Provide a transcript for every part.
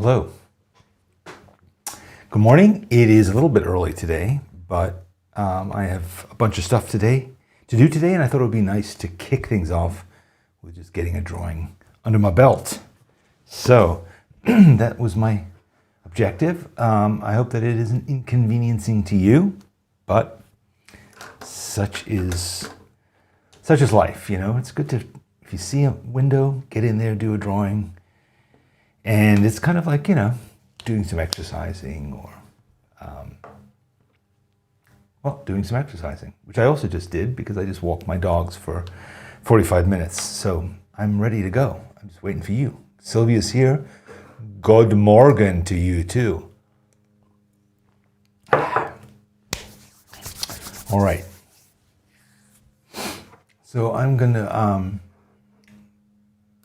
Hello. Good morning. It is a little bit early today, but I have a bunch of stuff to do today, and I thought it would be nice to kick things off with just getting a drawing under my belt. So that was my objective. I hope that it isn't inconveniencing to you, but such is life, you know. It's good to, if you see a window, get in there, do a drawing. And it's kind of like, you know, doing some exercising or, doing some exercising, which I also just did because I just walked my dogs for 45 minutes. So I'm ready to go. I'm just waiting for you. Sylvia's here. Good morgen to you too. All right. So I'm going to,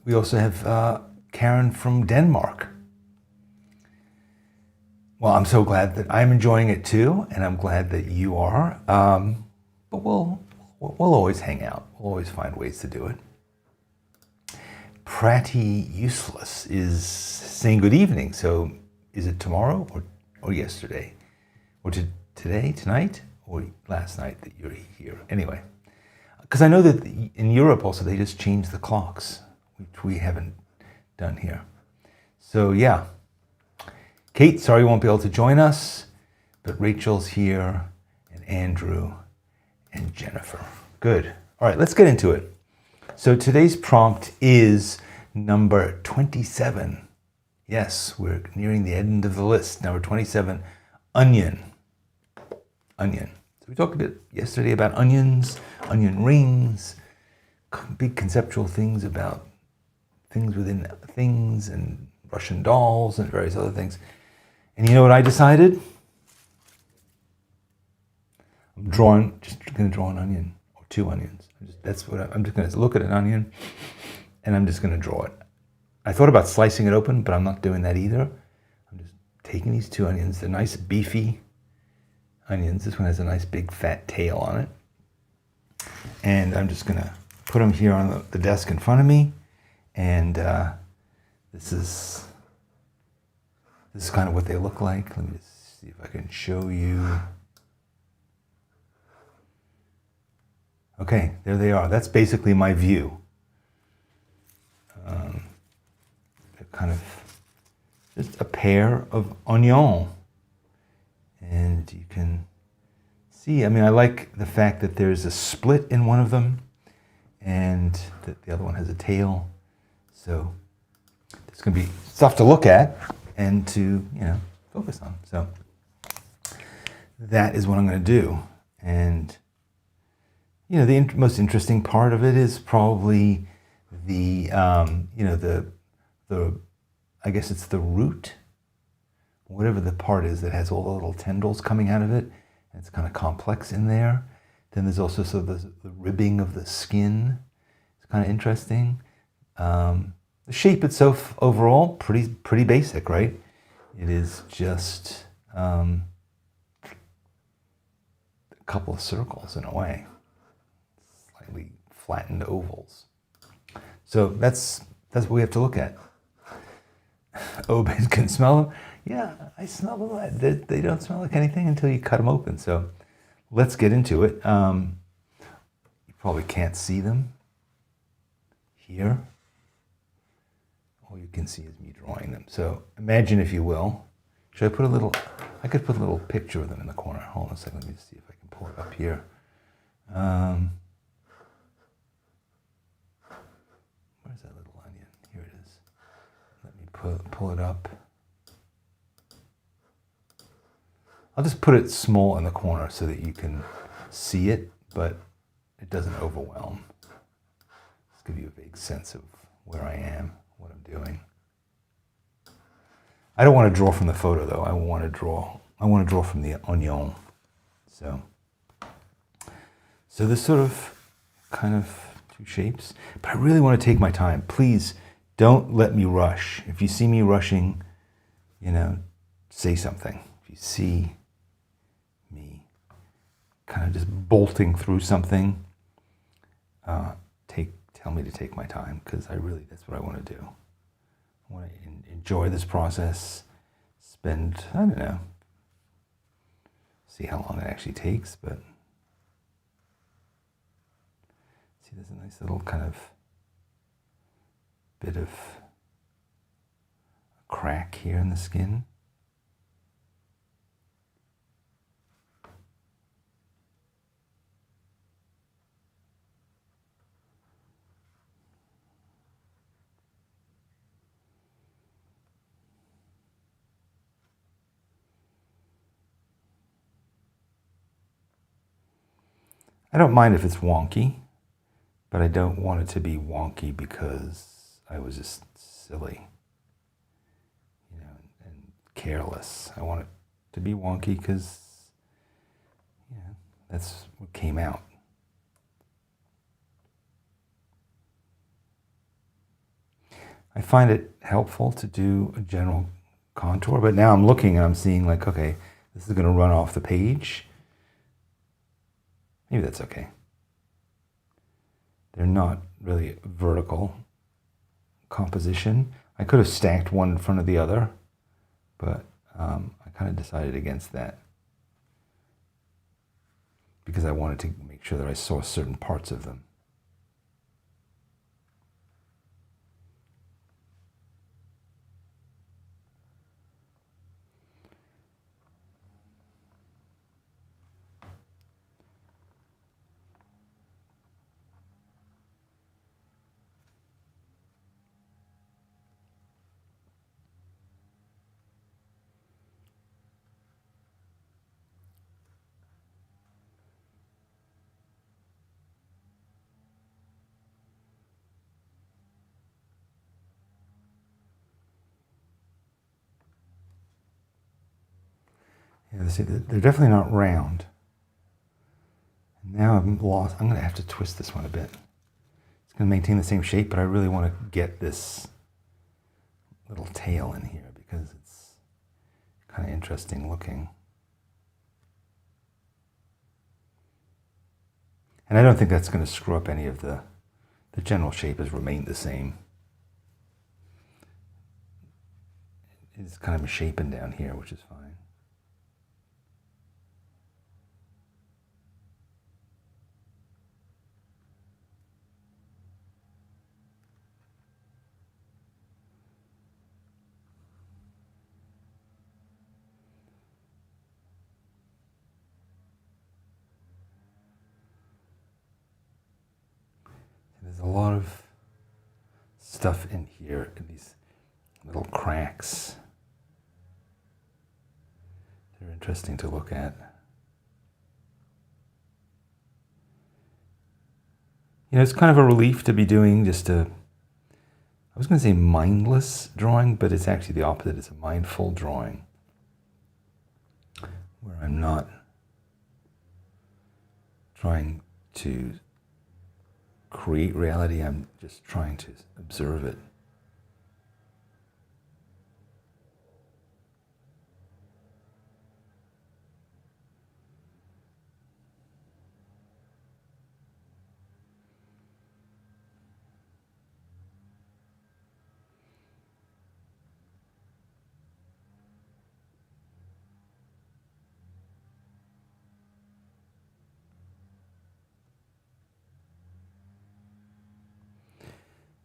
we also have Karen from Denmark. Well, I'm so glad that I'm enjoying it too, and I'm glad that you are. But we'll always hang out. We'll always find ways to do it. Pratty Useless is saying good evening. So is it tomorrow or yesterday? Or today, tonight, or last night that you're here? Anyway, because I know that in Europe also they just changed the clocks, which we haven't done here. So yeah. Kate, sorry you won't be able to join us, but Rachel's here, and Andrew, and Jennifer. Good. All right, let's get into it. So today's prompt is number 27. Yes, we're nearing the end of the list. Number 27, onion. Onion. So we talked a bit yesterday about onions, onion rings, big conceptual things about things within things, and Russian dolls, and various other things. And you know what I decided? I'm just going to draw an onion or two onions. I'm just going to look at an onion and I'm just going to draw it. I thought about slicing it open, but I'm not doing that either. I'm just taking these two onions. They're nice beefy onions. This one has a nice big fat tail on it. And I'm just going to put them here on the desk in front of me. And this is kind of what they look like. Let me just see if I can show you. Okay, there they are. That's basically my view. They're kind of just a pair of oignons. And you can see, I mean, I like the fact that there's a split in one of them and that the other one has a tail. So it's going to be stuff to look at and to, you know, focus on. So that is what I'm going to do. And, you know, the most interesting part of it is probably the, you know, the I guess it's the root, whatever the part is that has all the little tendrils coming out of it. And it's kind of complex in there. Then there's also sort of the ribbing of the skin. It's kind of interesting. The shape itself overall, pretty basic, right? It is just a couple of circles in a way, slightly flattened ovals. So that's what we have to look at. Oh, babies can smell them? Yeah, I smell them. They don't smell like anything until you cut them open. So let's get into it. You probably can't see them here. All you can see is me drawing them. So imagine, if you will, I could put a little picture of them in the corner. Hold on a second, let me see if I can pull it up here. Where's that little onion? Here it is. Let me pull it up. I'll just put it small in the corner so that you can see it, but it doesn't overwhelm. Just give you a vague sense of where I am, what I'm doing. I don't want to draw from the photo though. I want to draw from the onion. So there's sort of kind of two shapes, but I really want to take my time. Please don't let me rush. If you see me rushing, you know, say something. If you see me kind of just bolting through something, tell me to take my time, because that's what I want to do. I want to enjoy this process, spend, I don't know, see how long it actually takes, but see, there's a nice little kind of bit of a crack here in the skin. I don't mind if it's wonky, but I don't want it to be wonky because I was just silly, you know, and careless. I want it to be wonky because, you know, that's what came out. I find it helpful to do a general contour, but now I'm looking and I'm seeing like, okay, this is going to run off the page. Maybe that's okay. They're not really vertical composition. I could have stacked one in front of the other, but I kind of decided against that because I wanted to make sure that I saw certain parts of them. Yeah, see, they're definitely not round. And now I'm lost. I'm going to have to twist this one a bit. It's going to maintain the same shape, but I really want to get this little tail in here because it's kind of interesting looking. And I don't think that's going to screw up any of the general shape has remained the same. It's kind of misshapen down here, which is fine. There's a lot of stuff in here, in these little cracks. They're interesting to look at. You know, it's kind of a relief to be doing just I was going to say mindless drawing, but it's actually the opposite. It's a mindful drawing where I'm not trying to create reality, I'm just trying to observe it.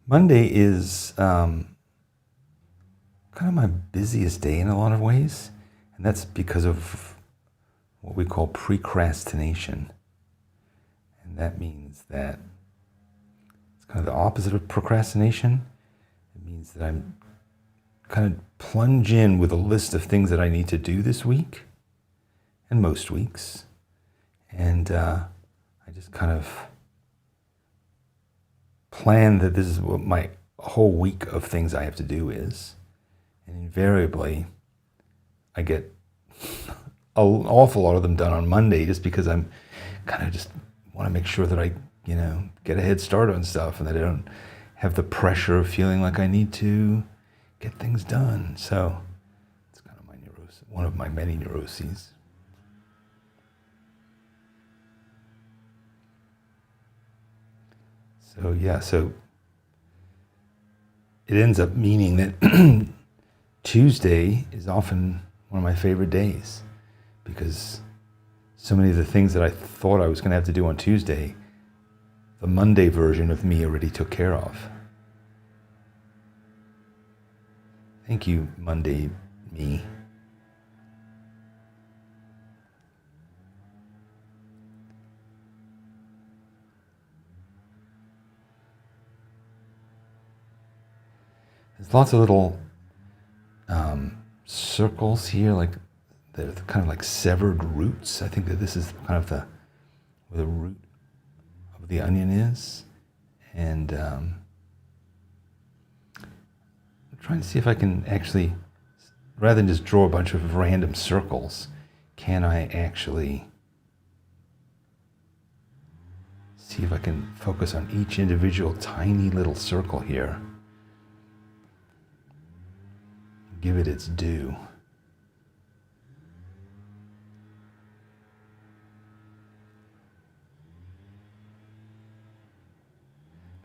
Monday is kind of my busiest day in a lot of ways, and that's because of what we call precrastination. And that means that it's kind of the opposite of procrastination. It means that I'm kind of plunge in with a list of things that I need to do this week, and most weeks, and I just kind of plan that this is what my whole week of things I have to do is, and invariably I get an awful lot of them done on Monday just because I'm kind of just want to make sure that I, you know, get a head start on stuff and that I don't have the pressure of feeling like I need to get things done. So it's kind of my neurosis, one of my many neuroses. So yeah, so it ends up meaning that Tuesday is often one of my favorite days, because so many of the things that I thought I was going to have to do on Tuesday, the Monday version of me already took care of. Thank you, Monday me. There's lots of little circles here, like they're kind of like severed roots. I think that this is kind of where the root of the onion is. And I'm trying to see if I can actually, rather than just draw a bunch of random circles, can I actually see if I can focus on each individual tiny little circle here. Give it its due.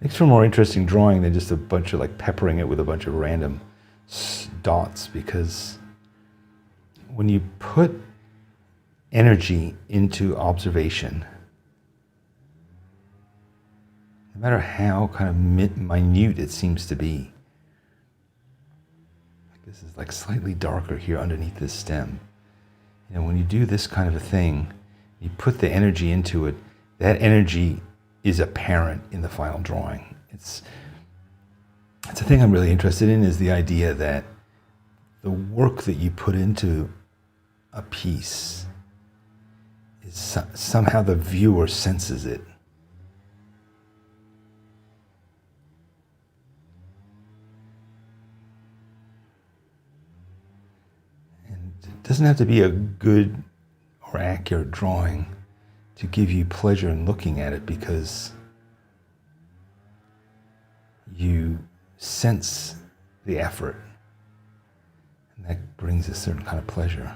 Makes for a more interesting drawing than just a bunch of like peppering it with a bunch of random dots, because when you put energy into observation, no matter how kind of minute it seems to be, this is like slightly darker here underneath this stem. And when you do this kind of a thing, you put the energy into it, that energy is apparent in the final drawing. It's a thing I'm really interested in, is the idea that the work that you put into a piece is somehow the viewer senses it. It doesn't have to be a good or accurate drawing to give you pleasure in looking at it, because you sense the effort, and that brings a certain kind of pleasure.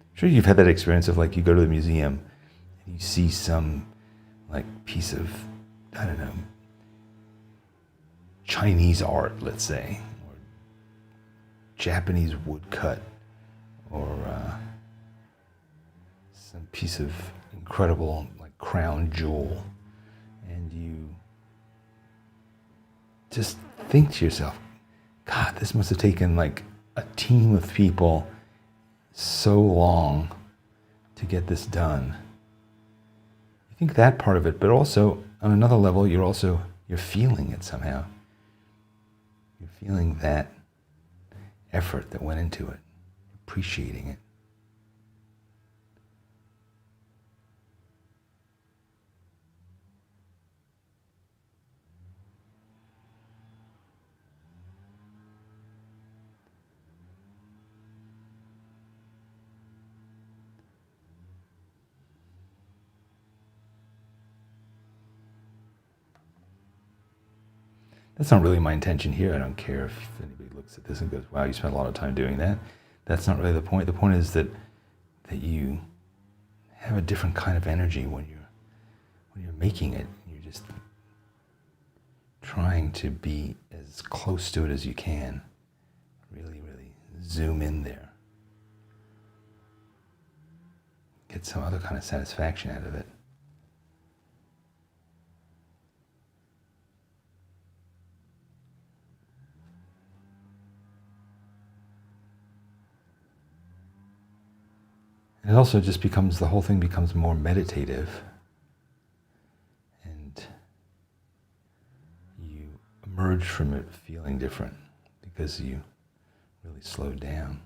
I'm sure you've had that experience of, like, you go to the museum and you see some like piece of, I don't know, Chinese art, let's say, Japanese woodcut, or some piece of incredible like crown jewel, and you just think to yourself, God, this must have taken like a team of people so long to get this done. You think that part of it, but also on another level, you're feeling it somehow. You're feeling that effort that went into it, appreciating it. That's not really my intention here. I don't care if anybody looks at this and goes, wow, you spent a lot of time doing that. That's not really the point. The point is that you have a different kind of energy when you're making it. You're just trying to be as close to it as you can. Really, really zoom in there. Get some other kind of satisfaction out of it. It also just the whole thing becomes more meditative, and you emerge from it feeling different because you really slowed down.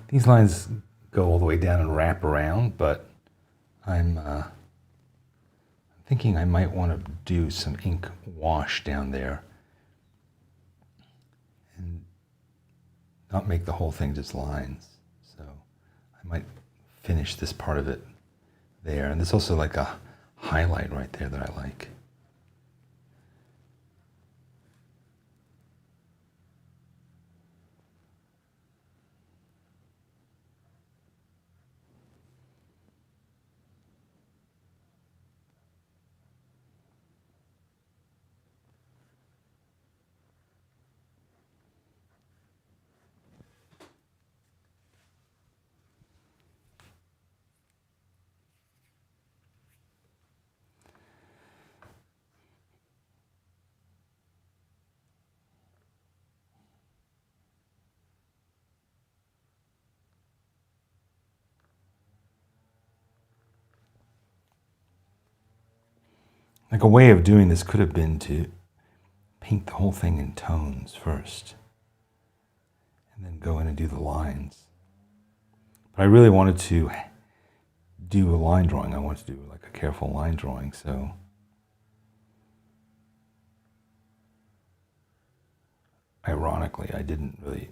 These lines go all the way down and wrap around, but I'm thinking I might want to do some ink wash down there and not make the whole thing just lines. So I might finish this part of it there. And there's also like a highlight right there that I like. Like a way of doing this could have been to paint the whole thing in tones first and then go in and do the lines. But I really wanted to do a line drawing. I wanted to do like a careful line drawing, so ironically, I didn't really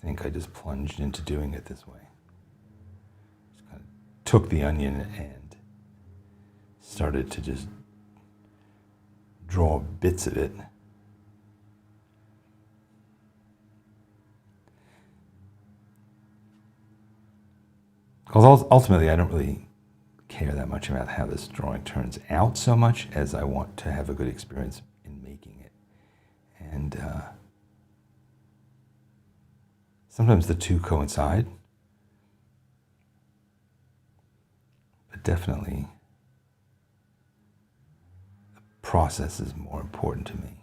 think. I just plunged into doing it this way. Just kind of took the onion and started to just draw bits of it. Because ultimately, I don't really care that much about how this drawing turns out so much as I want to have a good experience in making it. And sometimes the two coincide, but definitely the process is more important to me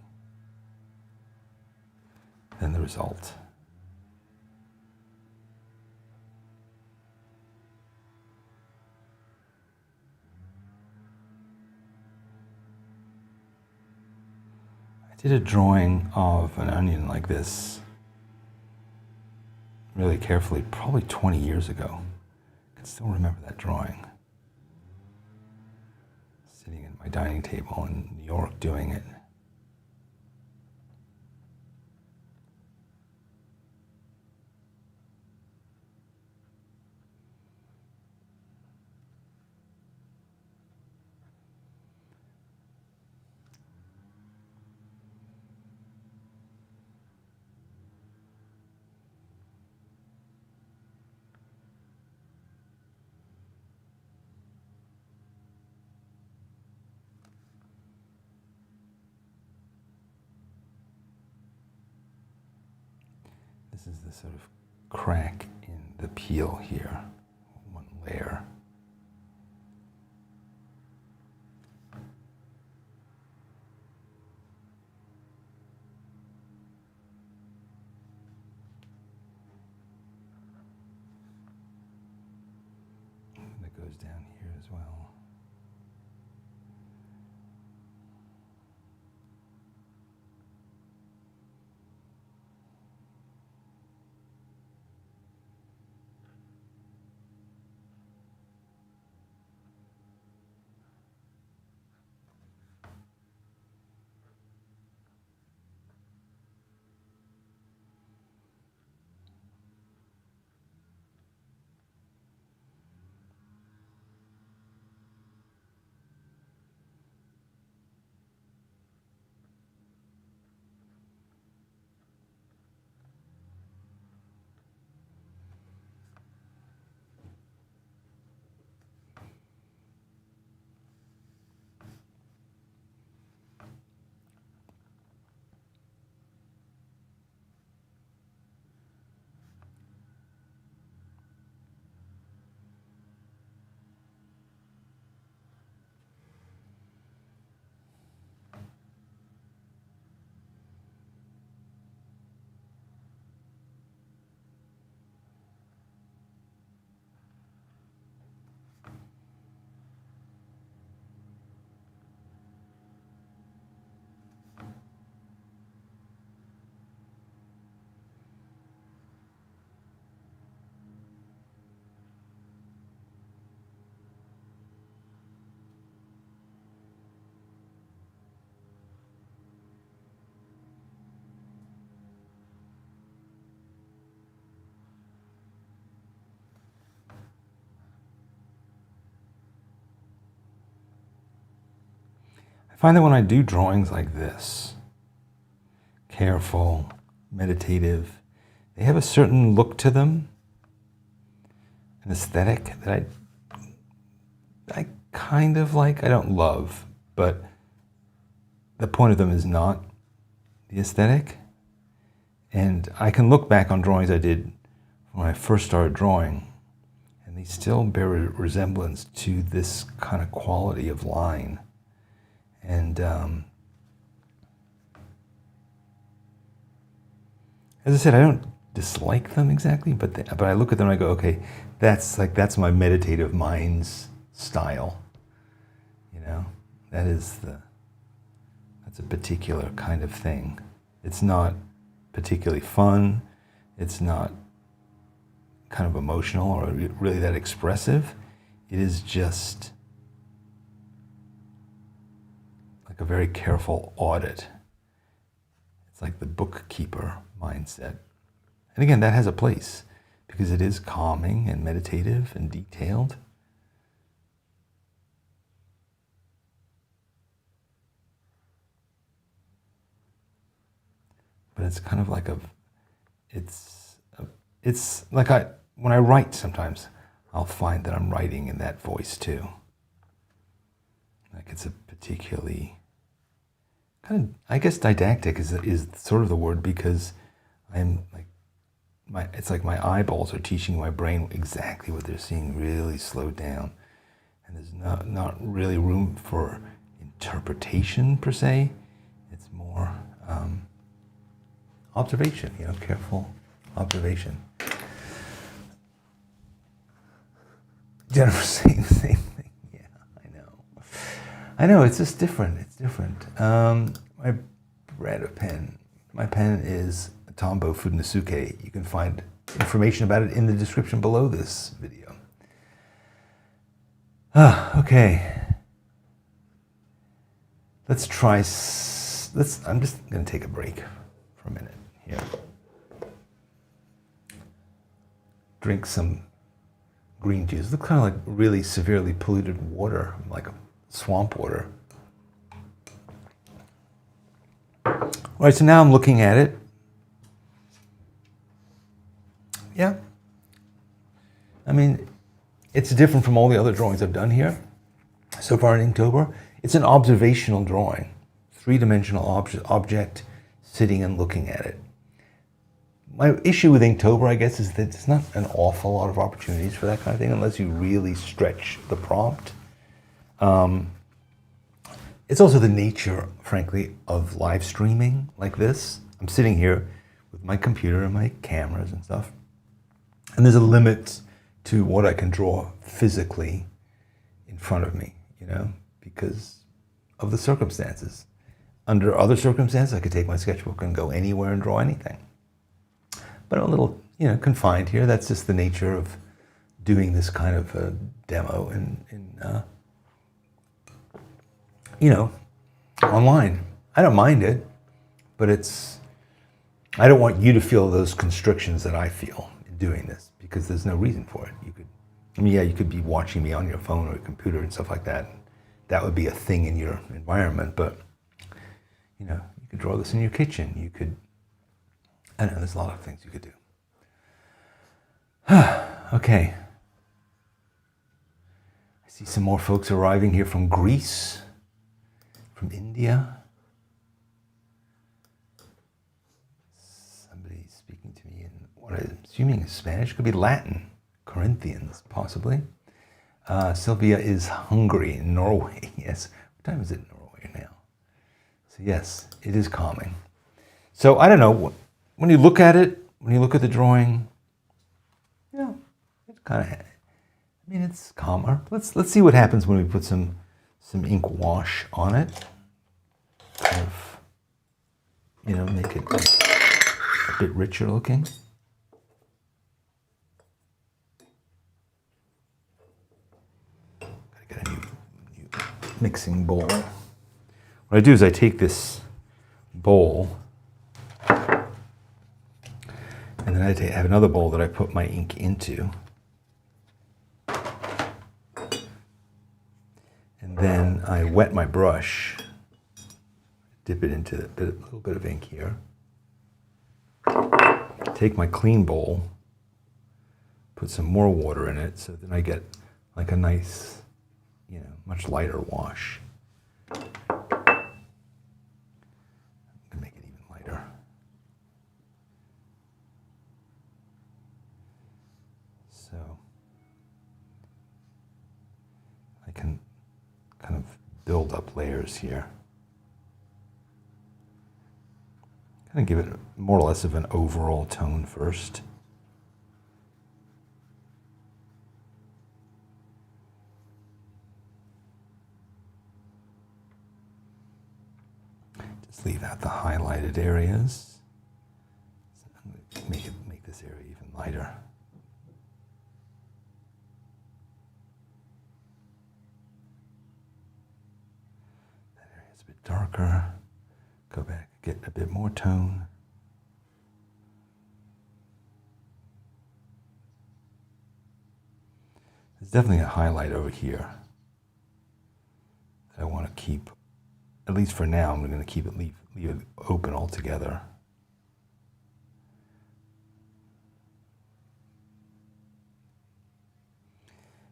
than the result. I did a drawing of an onion like this really carefully, probably 20 years ago. I can still remember that drawing. Sitting at my dining table in New York doing it. This is the sort of crack in the peel here, one layer. That goes down here as well. find that when I do drawings like this, careful, meditative, they have a certain look to them, an aesthetic that I kind of like. I don't love, but the point of them is not the aesthetic. And I can look back on drawings I did when I first started drawing, and they still bear a resemblance to this kind of quality of line. And as I said, I don't dislike them exactly, but I look at them and I go, okay, that's my meditative mind's style. You know, that's a particular kind of thing. It's not particularly fun. It's not kind of emotional or really that expressive. It is just like a very careful audit. It's like the bookkeeper mindset. And again, that has a place because it is calming and meditative and detailed. But it's kind of like it's like when I write sometimes, I'll find that I'm writing in that voice too. Like it's a particularly kind of, I guess didactic is sort of the word, because I'm like, it's like my eyeballs are teaching my brain exactly what they're seeing, really slowed down. And there's not really room for interpretation per se. It's more observation, careful observation. Jennifer's saying the same thing. Yeah, I know, it's just different. It's different. I read a pen. My pen is a Tombow Fudenosuke. You can find information about it in the description below this video. Okay. Let's try, I'm just going to take a break for a minute here. Drink some green juice. It looks kind of like really severely polluted water, like swamp water. All right, so now I'm looking at it. Yeah. I mean, it's different from all the other drawings I've done here so far in Inktober. It's an observational drawing, three-dimensional object sitting and looking at it. My issue with Inktober, I guess, is that there's not an awful lot of opportunities for that kind of thing unless you really stretch the prompt. It's also the nature, frankly, of live streaming like this. I'm sitting here with my computer and my cameras and stuff, and there's a limit to what I can draw physically in front of me, because of the circumstances. Under other circumstances, I could take my sketchbook and go anywhere and draw anything. But I'm a little, confined here. That's just the nature of doing this kind of a demo online. I don't mind it, but I don't want you to feel those constrictions that I feel in doing this, because there's no reason for it. You could be watching me on your phone or your computer and stuff like that. That would be a thing in your environment, but you could draw this in your kitchen. You could, I don't know, there's a lot of things you could do. Okay. I see some more folks arriving here from Greece, from India. Somebody speaking to me in what I'm assuming is Spanish, could be Latin, Corinthians, possibly. Sylvia is Hungary, in Norway. Yes. What time is it in Norway now? So yes, it is calming. So I don't know, when you look at it, when you look at the drawing, it's kind of, it's calmer. Let's see what happens when we put some ink wash on it. Kind of, make it a bit richer looking. Gotta get a new mixing bowl. What I do is I take this bowl, and then I have another bowl that I put my ink into. And then I wet my brush dip it into a little bit of ink here. Take my clean bowl, put some more water in it, so then I get like a nice, much lighter wash. I'm gonna make it even lighter. So I can kind of build up layers here. Kind of give it more or less of an overall tone first. Just leave out the highlighted areas. So I'm going to make this area even lighter. That area's a bit darker. Go back, get a bit more tone. There's definitely a highlight over here that I want to keep, at least for now. I'm going to keep it, leave it open altogether.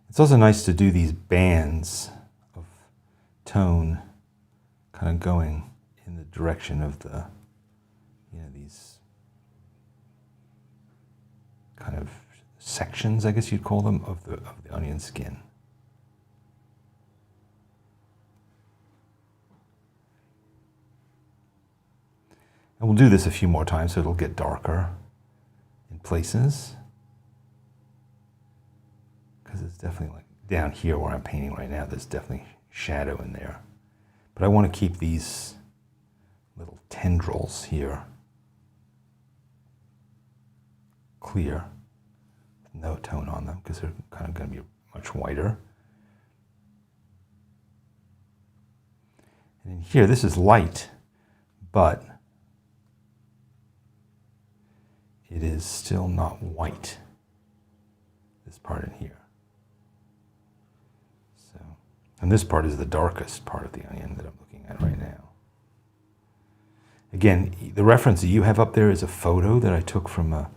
It's also nice to do these bands of tone kind of going in the direction of the, these kind of sections, I guess you'd call them, of the onion skin. And we'll do this a few more times so it'll get darker in places. Because it's definitely like down here where I'm painting right now, there's definitely shadow in there. But I want to keep these little tendrils here clear, with no tone on them, because they're kind of going to be much whiter. And in here, this is light, but it is still not white, this part in here. So, and this part is the darkest part of the onion that I'm looking at right now. Again, the reference that you have up there is a photo that I took from a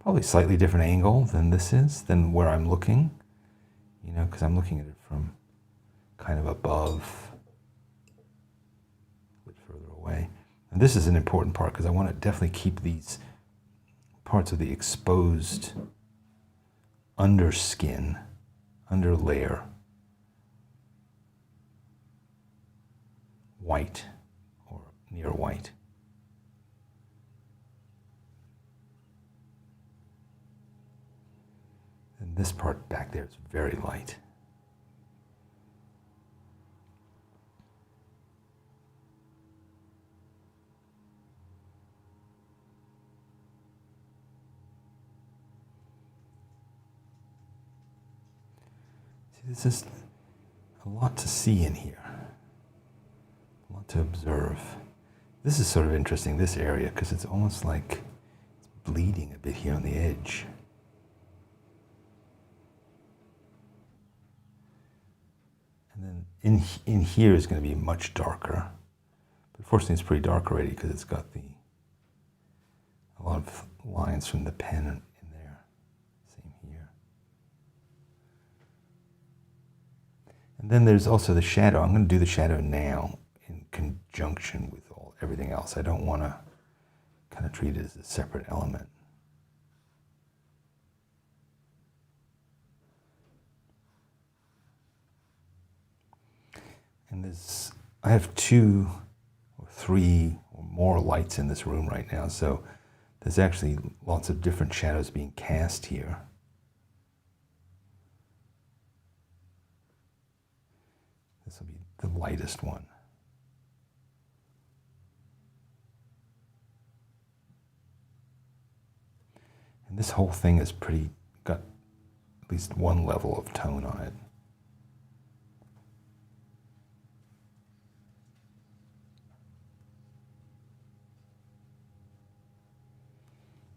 probably slightly different angle than this is, than where I'm looking, because I'm looking at it from kind of above, a bit further away. And this is an important part because I want to definitely keep these parts of the exposed underskin, under layer, white or near white. And this part back there is very light. See, this is a lot to see in here, a lot to observe. This is sort of interesting, this area, because it's almost like it's bleeding a bit here on the edge. And then in here is going to be much darker. But fortunately, it's pretty dark already because it's got a lot of lines from the pen in there. Same here. And then there's also the shadow. I'm going to do the shadow now in conjunction with everything else. I don't want to kind of treat it as a separate element. And I have 2 or 3 or more lights in this room right now, so there's actually lots of different shadows being cast here. This will be the lightest one. And this whole thing is got at least one level of tone on it.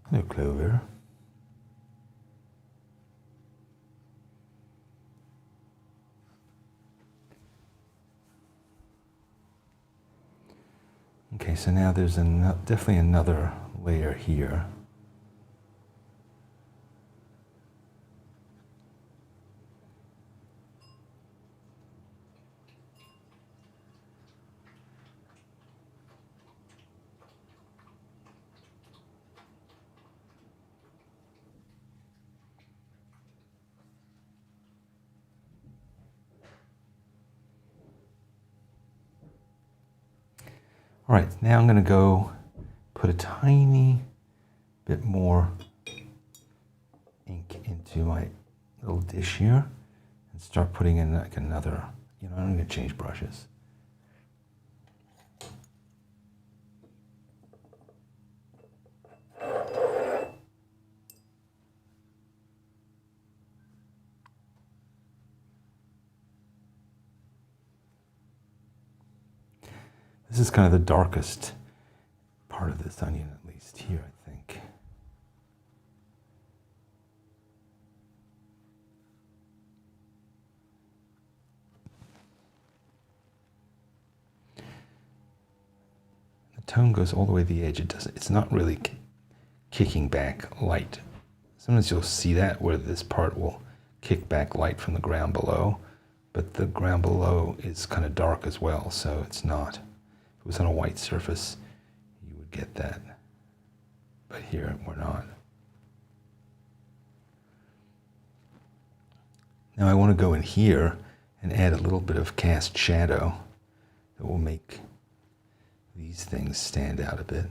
Hello, Clover. so now there's definitely another layer here. All right, now I'm going to go put a tiny bit more ink into my little dish here and start putting in like another, I'm going to change brushes. This is kind of the darkest part of this onion, at least here, I think. The tone goes all the way to the edge. It's not really kicking back light. Sometimes you'll see that where this part will kick back light from the ground below, but the ground below is kind of dark as well, so it's not. If it was on a white surface, you would get that. But here, we're not. Now I want to go in here and add a little bit of cast shadow that will make these things stand out a bit.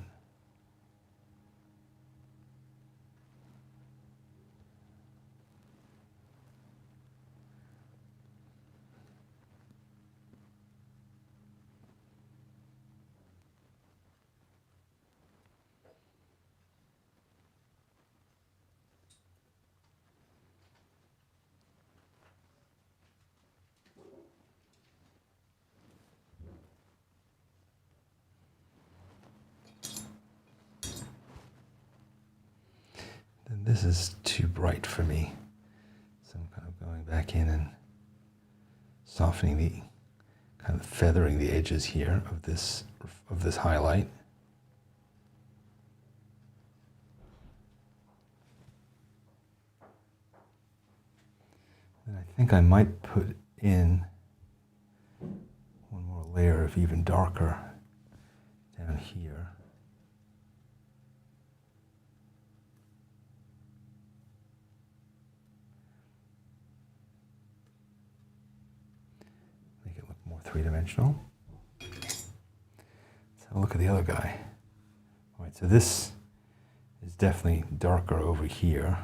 Then this is too bright for me, so I'm kind of going back in and softening kind of feathering the edges here of this highlight. And I think I might put in one more layer of even darker down here. Make it look more three-dimensional. Let's have a look at the other guy. All right, so this is definitely darker over here.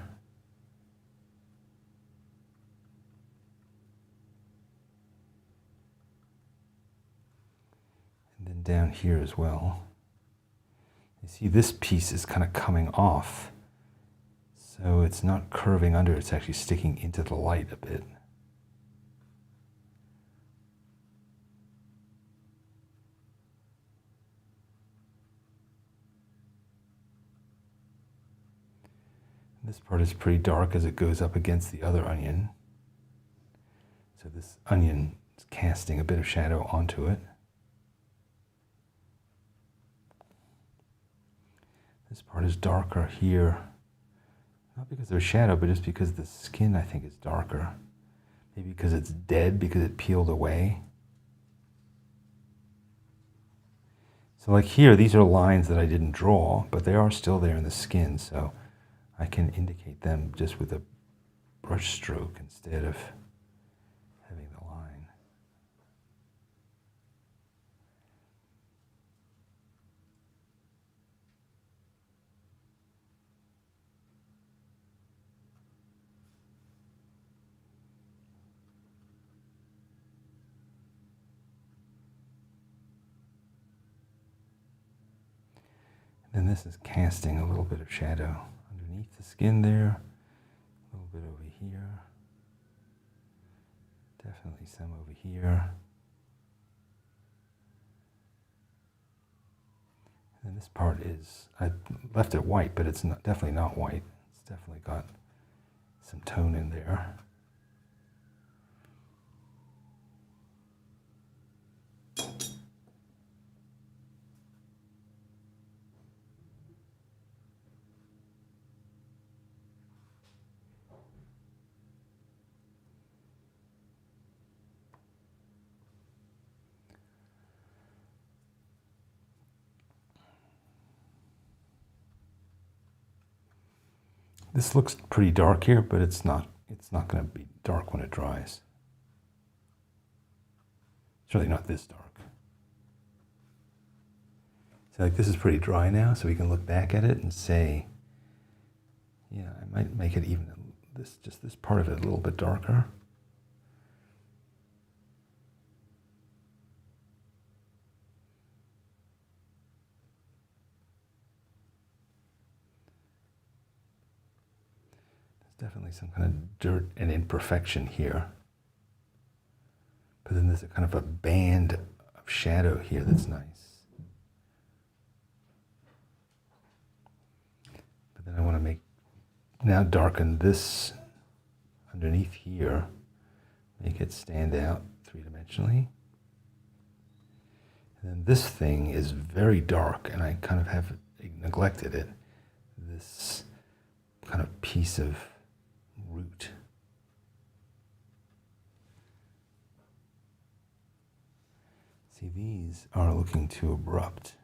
And then down here as well. You see this piece is kind of coming off. So it's not curving under, it's actually sticking into the light a bit. This part is pretty dark as it goes up against the other onion. So this onion is casting a bit of shadow onto it. This part is darker here, not because there's shadow, but just because the skin, I think, is darker. Maybe because it's dead, because it peeled away. So like here, these are lines that I didn't draw, but they are still there in the skin, so I can indicate them just with a brush stroke instead of having the line. And this is casting a little bit of shadow underneath the skin there, a little bit over here, definitely some over here. And this part is, I left it white, but it's not, definitely not white. It's definitely got some tone in there. This looks pretty dark here, but it's not going to be dark when it dries. It's really not this dark. So like this is pretty dry now, so we can look back at it and say, yeah, I might make it even just this part of it a little bit darker. There's definitely some kind of dirt and imperfection here. But then there's a kind of a band of shadow here that's nice. But then I want to now darken this underneath here, make it stand out three-dimensionally. And then this thing is very dark, and I kind of have neglected it. This kind of piece of root. See, these are looking too abrupt.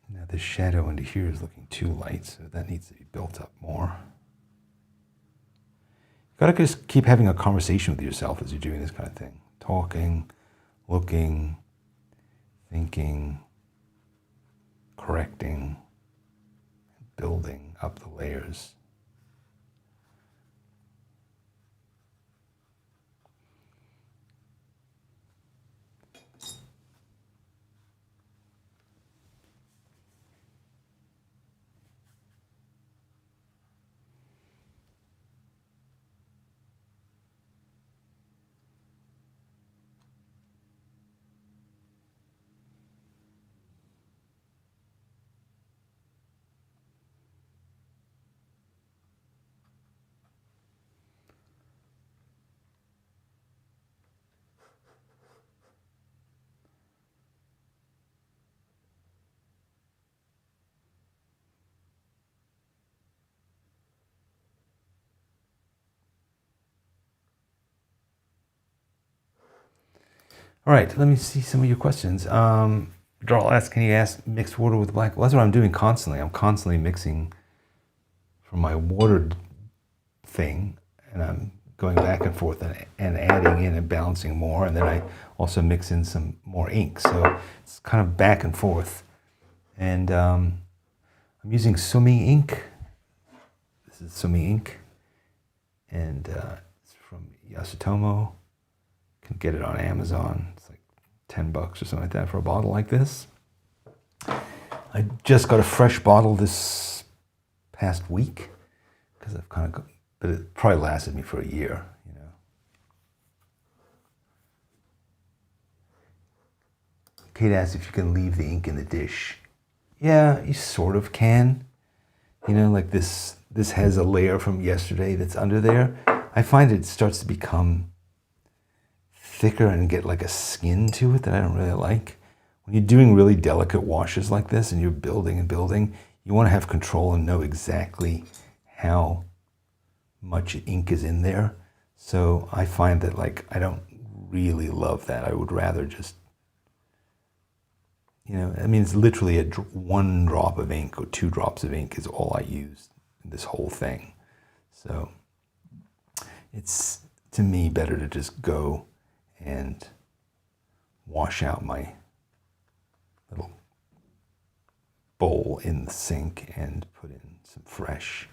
Now this shadow under here is looking too light, so that needs to be built up more. You gotta just keep having a conversation with yourself as you're doing this kind of thing. Talking, looking, thinking, correcting, building up the layers. All right, let me see some of your questions. Darl asks, can you mix water with black? Well, that's what I'm doing constantly. I'm constantly mixing from my water thing, and I'm going back and forth and adding in and balancing more, and then I also mix in some more ink. So it's kind of back and forth. And I'm using Sumi ink. This is Sumi ink, and it's from Yasutomo. You can get it on Amazon. It's like $10 or something like that for a bottle like this. I just got a fresh bottle this past week because I've kind of got, but it probably lasted me for a year, you know. Kate asks if you can leave the ink in the dish. Yeah, you sort of can. You know, like this has a layer from yesterday that's under there. I find it starts to become thicker and get like a skin to it that I don't really like. When you're doing really delicate washes like this and you're building and building, you want to have control and know exactly how much ink is in there. So I find that like I don't really love that. I would rather just, you know, I mean, it's literally one drop of ink or 2 drops of ink is all I use in this whole thing. So it's, to me, better to just go and wash out my little bowl in the sink and put in some fresh.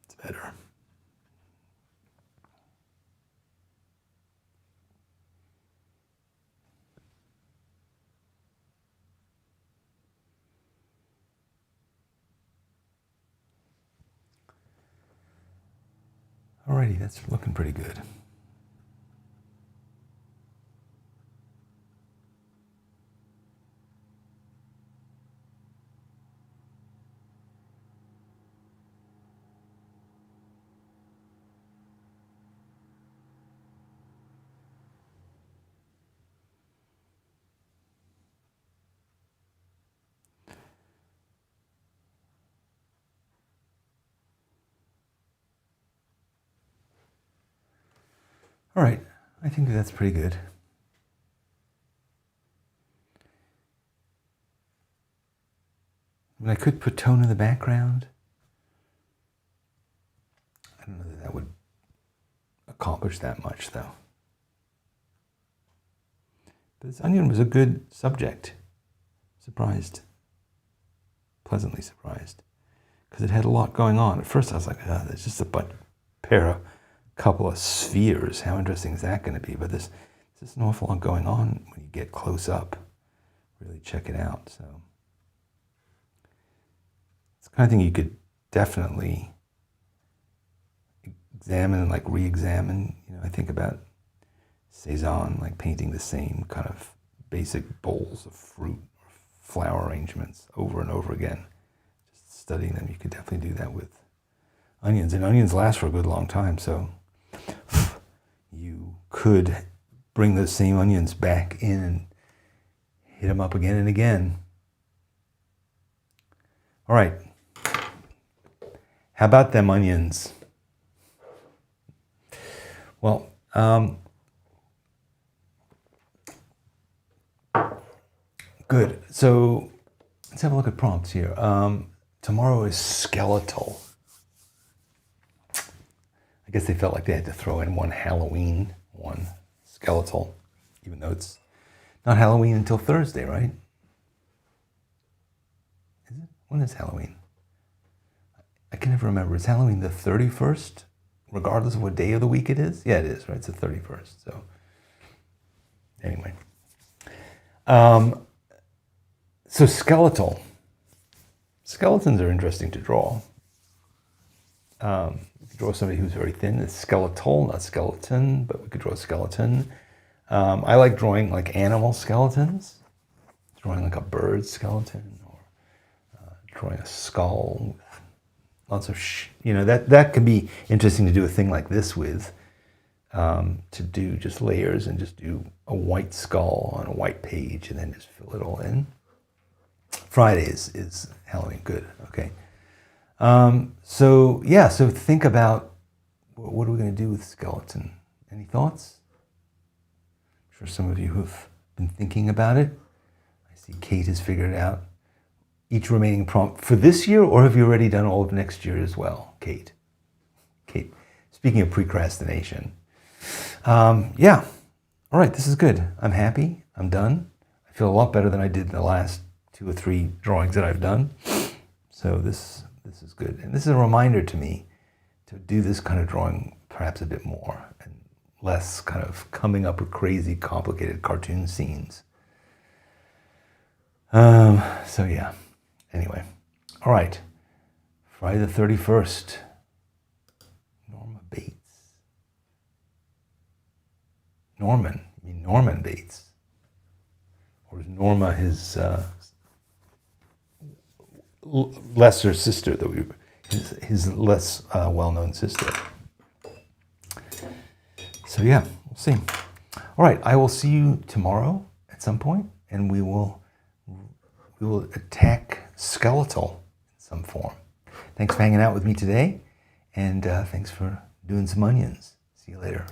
It's better. Alrighty, that's looking pretty good. All right, I think that's pretty good. I mean, I could put tone in the background. I don't know that that would accomplish that much, though. But this onion was a good subject. Surprised. Pleasantly surprised. Because it had a lot going on. At first I was like, oh, there's just a couple of spheres. How interesting is that going to be? But there's an awful lot going on when you get close up. Really check it out. So it's the kind of thing you could definitely examine and like re-examine. You know, I think about Cezanne, like painting the same kind of basic bowls of fruit or flower arrangements over and over again. Just studying them, you could definitely do that with onions. And onions last for a good long time, so you could bring those same onions back in and hit them up again and again. All right. How about them onions? Well, good. So let's have a look at prompts here. Tomorrow is skeletal. I guess they felt like they had to throw in one Halloween, one skeletal, even though it's not Halloween until Thursday, right? Is it? When is Halloween? I can never remember. Is Halloween the 31st, regardless of what day of the week it is? Yeah, it is, right? It's the 31st. So anyway. So skeletal. Skeletons are interesting to draw. We could draw somebody who's very thin. It's skeletal, not skeleton, but we could draw a skeleton. I like drawing like animal skeletons. Drawing like a bird skeleton or drawing a skull. Lots of, that can be interesting to do a thing like this with. To do just layers and just do a white skull on a white page and then just fill it all in. Friday is Halloween. Good. Okay. So think about what are we going to do with skeleton? Any thoughts? I'm sure some of you have been thinking about it. I see Kate has figured it out. Each remaining prompt for this year, or have you already done all of next year as well, Kate? Kate, speaking of procrastination. Yeah. All right, this is good. I'm happy. I'm done. I feel a lot better than I did in the last 2 or 3 drawings that I've done. So this is good. And this is a reminder to me to do this kind of drawing perhaps a bit more and less kind of coming up with crazy, complicated cartoon scenes. So yeah. Anyway. All right. Friday the 31st. Norma Bates. Norman. You mean Norman Bates? Or is Norma his lesser sister, his less well-known sister? So yeah, we'll see. All right, I will see you tomorrow at some point, and we will attack skeletal in some form. Thanks for hanging out with me today, and thanks for doing some onions. See you later.